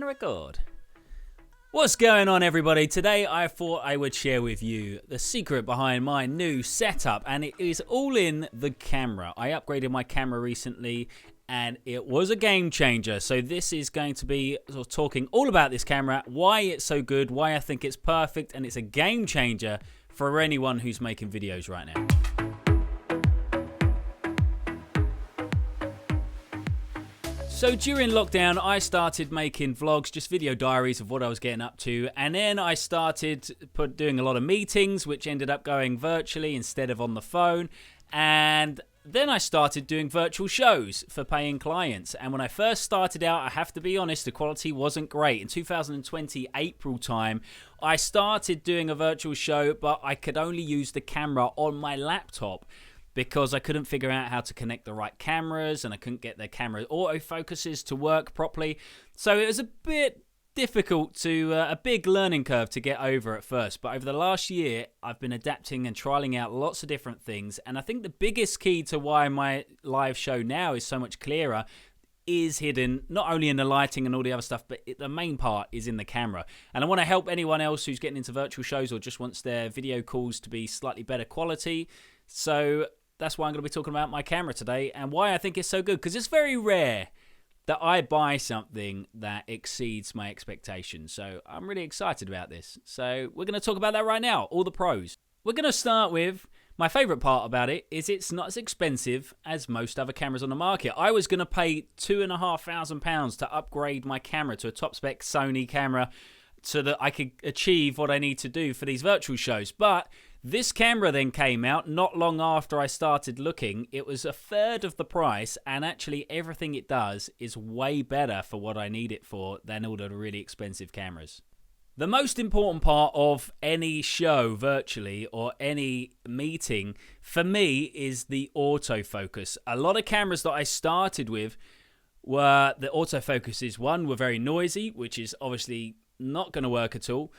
And record. What's going on, everybody? Today I thought I would share with you the secret behind my new setup, and it is all in the camera. I upgraded my camera recently and it was a game changer. So this is going to be sort of talking all about this camera, why it's so good, why I think it's perfect, and it's a game changer for anyone who's making videos right now. So during lockdown, I started making vlogs, just video diaries of what I was getting up to. And then I started doing a lot of meetings, which ended up going virtually instead of on the phone. And then I started doing virtual shows for paying clients. And when I first started out, I have to be honest, the quality wasn't great. In 2020, April time, I started doing a virtual show, but I could only use the camera on my laptop, because I couldn't figure out how to connect the right cameras and I couldn't get the camera autofocuses to work properly. So it was a bit difficult a big learning curve to get over at first. But over the last year, I've been adapting and trialing out lots of different things. And I think the biggest key to why my live show now is so much clearer is hidden not only in the lighting and all the other stuff, but the main part is in the camera. And I want to help anyone else who's getting into virtual shows or just wants their video calls to be slightly better quality. So that's why I'm going to be talking about my camera today and why I think it's so good, because it's very rare that I buy something that exceeds my expectations. So I'm really excited about this. So we're going to talk about that right now, all the pros. We're going to start with my favorite part about it is it's not as expensive as most other cameras on the market. I was going to pay £2,500 to upgrade my camera to a top spec Sony camera so that I could achieve what I need to do for these virtual shows. But this camera then came out not long after I started looking. It was a third of the price, and actually everything it does is way better for what I need it for than all the really expensive cameras. The most important part of any show virtually or any meeting for me is the autofocus. A lot of cameras that I started with were the autofocuses. One, were very noisy, which is obviously not going to work at all.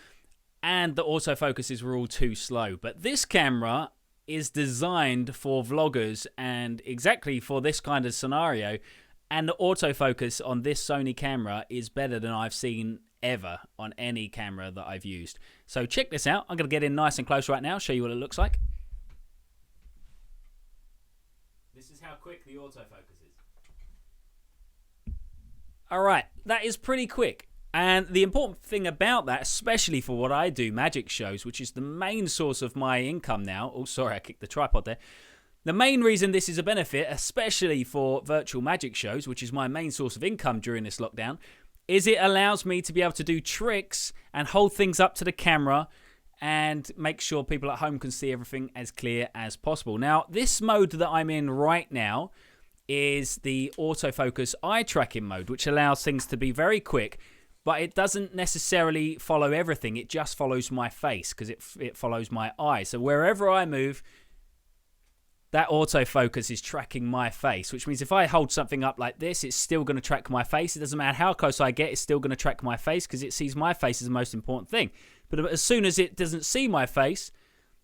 And the autofocuses were all too slow. But this camera is designed for vloggers and exactly for this kind of scenario. And the autofocus on this Sony camera is better than I've seen ever on any camera that I've used. So check this out. I'm going to get in nice and close right now, show you what it looks like. This is how quick the autofocus is. Alright, that is pretty quick. And the important thing about that, especially for what I do, magic shows, which is the main source of my income now. Oh, sorry, I kicked the tripod there. The main reason this is a benefit, especially for virtual magic shows, which is my main source of income during this lockdown, is it allows me to be able to do tricks and hold things up to the camera and make sure people at home can see everything as clear as possible. Now, this mode that I'm in right now is the autofocus eye tracking mode, which allows things to be very quick. But it doesn't necessarily follow everything. It just follows my face because it follows my eye. So wherever I move, that autofocus is tracking my face, which means if I hold something up like this, it's still going to track my face. It doesn't matter how close I get, it's still going to track my face because it sees my face as the most important thing. But as soon as it doesn't see my face,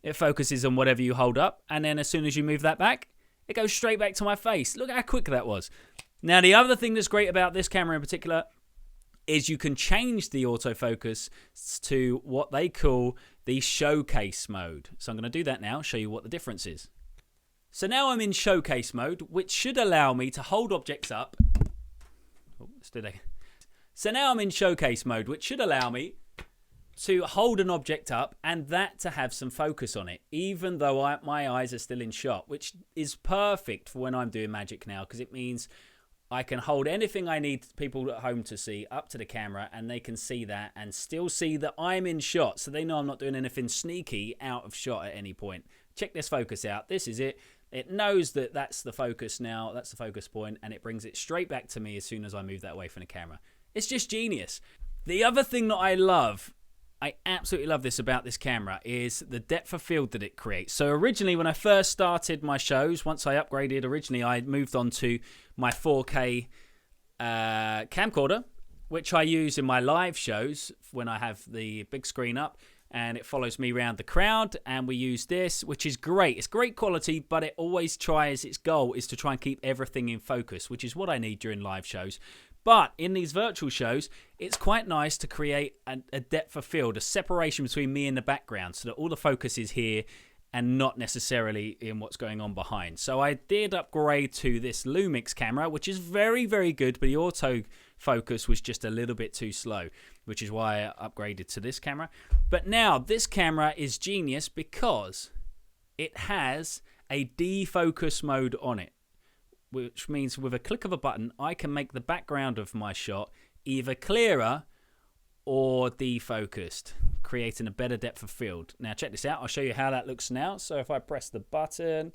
it focuses on whatever you hold up. And then as soon as you move that back, it goes straight back to my face. Look how quick that was. Now, the other thing that's great about this camera in particular is you can change the autofocus to what they call the showcase mode. So I'm going to do that now, show you what the difference is. So now I'm in showcase mode, which should allow me to hold objects up. Oh, let's do that. So now I'm in showcase mode, which should allow me to hold an object up and that to have some focus on it, even though my eyes are still in shot, which is perfect for when I'm doing magic now, because it means I can hold anything I need people at home to see up to the camera and they can see that and still see that I'm in shot. So they know I'm not doing anything sneaky out of shot at any point. Check this focus out. This is it. It knows that that's the focus now. That's the focus point, and it brings it straight back to me as soon as I move that away from the camera. It's just genius. The other thing that I absolutely love this about this camera is the depth of field that it creates. So originally when I first started my shows, once I upgraded, originally I moved on to my 4K camcorder, which I use in my live shows when I have the big screen up and it follows me around the crowd, and we use this, which is great. It's great quality, but it always tries, its goal is to try and keep everything in focus, which is what I need during live shows. But in these virtual shows, it's quite nice to create a depth of field, a separation between me and the background, so that all the focus is here and not necessarily in what's going on behind. So I did upgrade to this Lumix camera, which is very, very good, but the autofocus was just a little bit too slow, which is why I upgraded to this camera. But now this camera is genius because it has a defocus mode on it, which means with a click of a button, I can make the background of my shot either clearer or defocused, creating a better depth of field. Now check this out, I'll show you how that looks now. So if I press the button,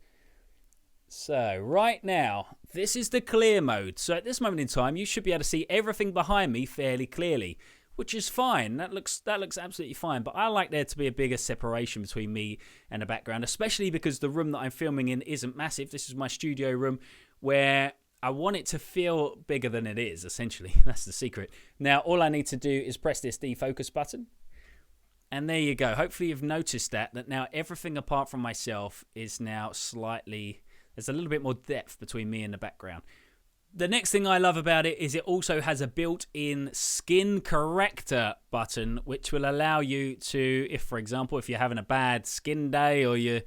so right now, this is the clear mode. So at this moment in time, you should be able to see everything behind me fairly clearly, which is fine. That looks absolutely fine. But I like there to be a bigger separation between me and the background, especially because the room that I'm filming in isn't massive. This is my studio room where I want it to feel bigger than it is, essentially. That's the secret. Now, all I need to do is press this defocus button. And there you go. Hopefully you've noticed that now everything apart from myself is now slightly, there's a little bit more depth between me and the background. The next thing I love about it is it also has a built-in skin corrector button, which will allow you to, if for example, if you're having a bad skin day or you're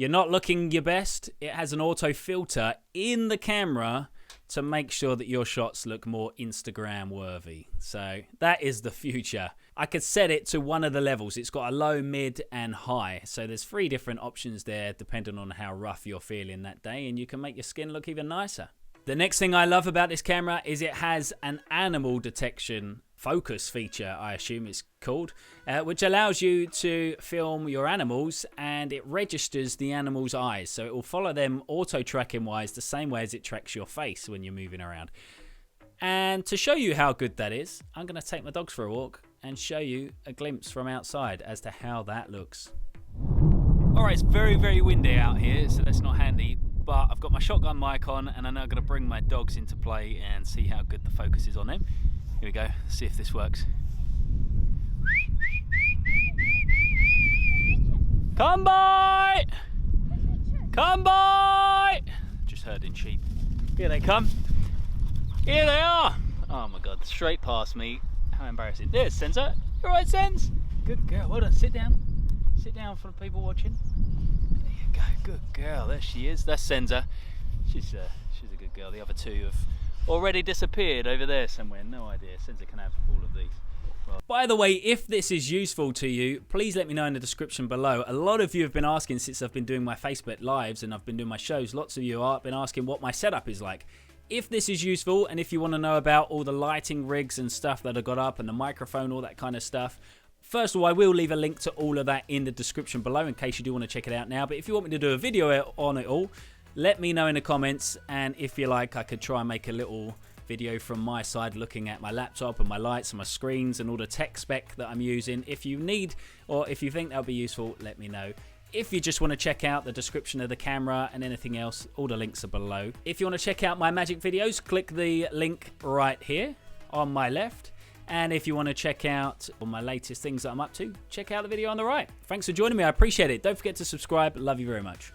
not looking your best, it has an auto filter in the camera to make sure that your shots look more Instagram worthy. So that is the future. I could set it to one of the levels. It's got a low, mid and high. So there's 3 different options there depending on how rough you're feeling that day, and you can make your skin look even nicer. The next thing I love about this camera is it has an animal detection focus feature, I assume it's called, which allows you to film your animals and it registers the animal's eyes. So it will follow them auto-tracking wise the same way as it tracks your face when you're moving around. And to show you how good that is, I'm going to take my dogs for a walk and show you a glimpse from outside as to how that looks. Alright, it's very, very windy out here, so that's not handy. But I've got my shotgun mic on and I'm now going to bring my dogs into play and see how good the focus is on them. Here we go, let's see if this works. Come by! Come by! Just herding sheep. Here they come. Here they are! Oh my god, straight past me. How embarrassing. There's Senza. You alright, Sens? Good girl, well done. Sit down. Sit down for the people watching. There you go, good girl. There she is. That's Senza. She's a good girl. The other 2 have already disappeared over there somewhere. No idea. Senza can have all of these. Well, by the way, if this is useful to you, please let me know in the description below. A lot of you have been asking since I've been doing my Facebook Lives and I've been doing my shows. Lots of you have been asking what my setup is like. If this is useful and if you want to know about all the lighting rigs and stuff that I got up and the microphone, all that kind of stuff, first of all, I will leave a link to all of that in the description below in case you do want to check it out now. But if you want me to do a video on it all, let me know in the comments. And if you like, I could try and make a little video from my side looking at my laptop and my lights and my screens and all the tech spec that I'm using. If you need or if you think that'll be useful, let me know. If you just want to check out the description of the camera and anything else, all the links are below. If you want to check out my magic videos, click the link right here on my left. And if you want to check out all my latest things that I'm up to, check out the video on the right. Thanks for joining me. I appreciate it. Don't forget to subscribe. Love you very much.